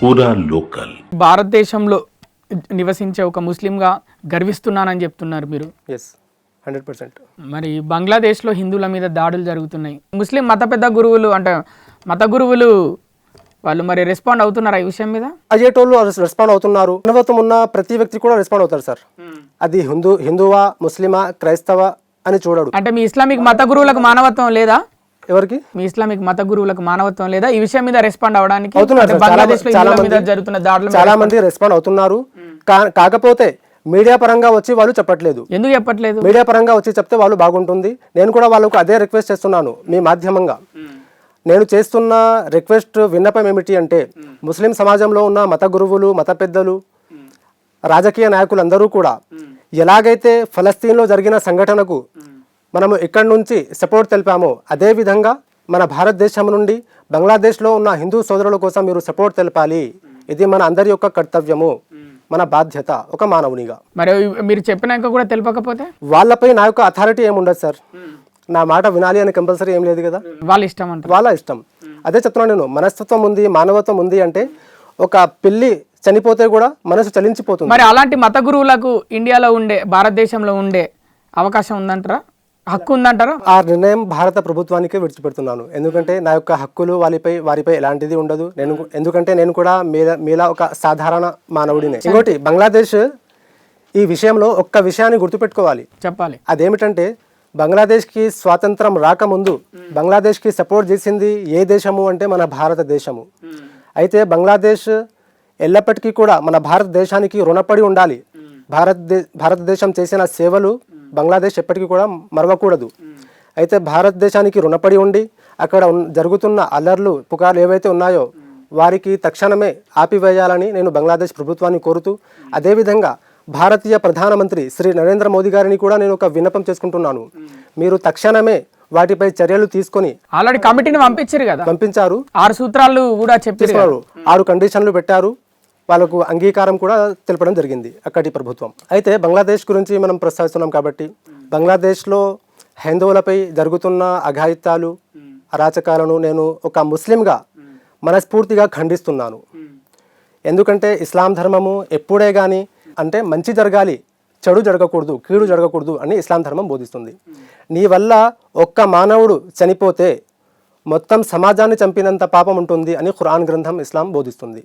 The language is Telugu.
పూరా లోకల్. భారతదేశంలో నివసించే ఒక ముస్లింగా గర్విస్తున్నానని చెప్తున్నారు మీరు. ఎస్ 100%. మరి బంగ్లాదేశ్లో హిందువుల మీద దాడులు జరుగుతున్నాయి. ముస్లిం మత పెద్ద గురువులు అంటే మత గురువులు వాళ్ళు మరి రెస్పాండ్ అవుతున్నారా ఈ విషయం మీద? అయ్యేటోళ్ళు రెస్పాండ్ అవుతున్నారు. మానవత్వం ఉన్న ప్రతి వ్యక్తి కూడా రెస్పాండ్ అవుతారు సార్. అది హిందువా ముస్లిమా క్రైస్తవ అని చూడడు. అంటే మీ ఇస్లామిక్ మత గురువులకు మానవత్వం లేదా? ఎవరికి? మీ ఇస్లామిక్ మత గురువులకు మానవత్వం లేదా ఈ విషయం మీద రెస్పాండ్ అవడానికి? అవుతున్నారు. బంగ్లాదేశ్లో హిందువుల మీద జరుగుతున్న దాడులు చాలా మంది రెస్పాండ్ అవుతున్నారు. కాకపోతే మీడియా పరంగా వచ్చి వాళ్ళు చెప్పట్లేదు. ఎందుకు చెప్పట్లేదు? మీడియా పరంగా వచ్చి చెప్తే వాళ్ళు బాగుంటుంది. నేను కూడా వాళ్ళకు అదే రిక్వెస్ట్ చేస్తున్నాను మీ మాధ్యమంగా. నేను చేస్తున్న రిక్వెస్ట్ విన్నపం ఏమిటి అంటే, ముస్లిం సమాజంలో ఉన్న మత గురువులు మత పెద్దలు రాజకీయ నాయకులందరూ కూడా ఎలాగైతే ఫలస్తీన్లో జరిగిన సంఘటనకు మనము ఇక్కడి నుంచి సపోర్ట్ తెలిపామో అదే విధంగా మన భారతదేశం నుండి బంగ్లాదేశ్లో ఉన్న హిందూ సోదరుల కోసం మీరు సపోర్ట్ తెలపాలి. ఇది మన అందరి యొక్క కర్తవ్యము, మన బాధ్యత ఒక మానవునిగా. మరి మీరు చెప్పినాక కూడా తెలియకపోతే వాళ్ళపై నా యొక్క అథారిటీ ఏముండదు సార్. నా మాట వినాలి అని కంపల్సరీ ఏం లేదు కదా. వాళ్ళ ఇష్టం అంటే వాళ్ళ ఇష్టం. అదే చెప్తున్నాను నేను. మనస్తత్వం ఉంది మానవత్వం ఉంది అంటే ఒక పిల్లి చనిపోతే కూడా మనసు చలించిపోతుంది. మరి అలాంటి మత గురువులకు ఇండియాలో ఉండే భారతదేశంలో ఉండే అవకాశం ఉందంటారా? హక్కు ఉందంటారా? ఆ నిర్ణయం భారత ప్రభుత్వానికే విడిచిపెడుతున్నాను. ఎందుకంటే నా యొక్క హక్కులు వారిపై ఎలాంటిది ఉండదు. ఎందుకంటే నేను కూడా మీలా ఒక సాధారణ మానవుడినే. ఇంకోటి బంగ్లాదేశ్ ఈ విషయంలో ఒక్క విషయాన్ని గుర్తుపెట్టుకోవాలి, చెప్పాలి. అదేమిటంటే బంగ్లాదేశ్కి స్వాతంత్రం రాకముందు బంగ్లాదేశ్కి సపోర్ట్ చేసింది ఏ దేశము అంటే మన భారతదేశము. అయితే బంగ్లాదేశ్ ఎల్లప్పటికీ కూడా మన భారతదేశానికి రుణపడి ఉండాలి. భారతదేశం చేసిన సేవలు బంగ్లాదేశ్ ఎప్పటికీ కూడా మరవకూడదు. అయితే భారతదేశానికి రుణపడి ఉండి అక్కడ జరుగుతున్న అల్లర్లు పుకార్లు ఏవైతే ఉన్నాయో వారికి తక్షణమే ఆపివేయాలని నేను బంగ్లాదేశ్ ప్రభుత్వాన్ని కోరుతూ, అదేవిధంగా భారతీయ ప్రధానమంత్రి శ్రీ నరేంద్ర మోదీ గారిని కూడా నేను ఒక విన్నపం చేసుకుంటున్నాను. మీరు తక్షణమే వాటిపై చర్యలు తీసుకొని ఆల్రెడీ కమిటీని పంపించారు కదా, పంపించారు. 6 సూత్రాలు కూడా చెప్పారు, 6 కండిషన్లు పెట్టారు. వాళ్ళకు అంగీకారం కూడా తెలపడం జరిగింది అక్కడి ప్రభుత్వం. అయితే బంగ్లాదేశ్ గురించి మనం ప్రస్తావిస్తున్నాం కాబట్టి బంగ్లాదేశ్లో హిందువులపై జరుగుతున్న అఘాయిత్యాలు అరాచకాలను నేను ఒక ముస్లింగా మనస్ఫూర్తిగా ఖండిస్తున్నాను. ఎందుకంటే ఇస్లాం ధర్మము ఎప్పుడే కానీ అంటే మంచి జరగాలి, చెడు జరగకూడదు, కీడు జరగకూడదు అని ఇస్లాం ధర్మం బోధిస్తుంది. నీ వల్ల ఒక్క మానవుడు చనిపోతే మొత్తం సమాజాన్ని చంపినంత పాపం ఉంటుంది అని ఖురాన్ గ్రంథం ఇస్లాం బోధిస్తుంది.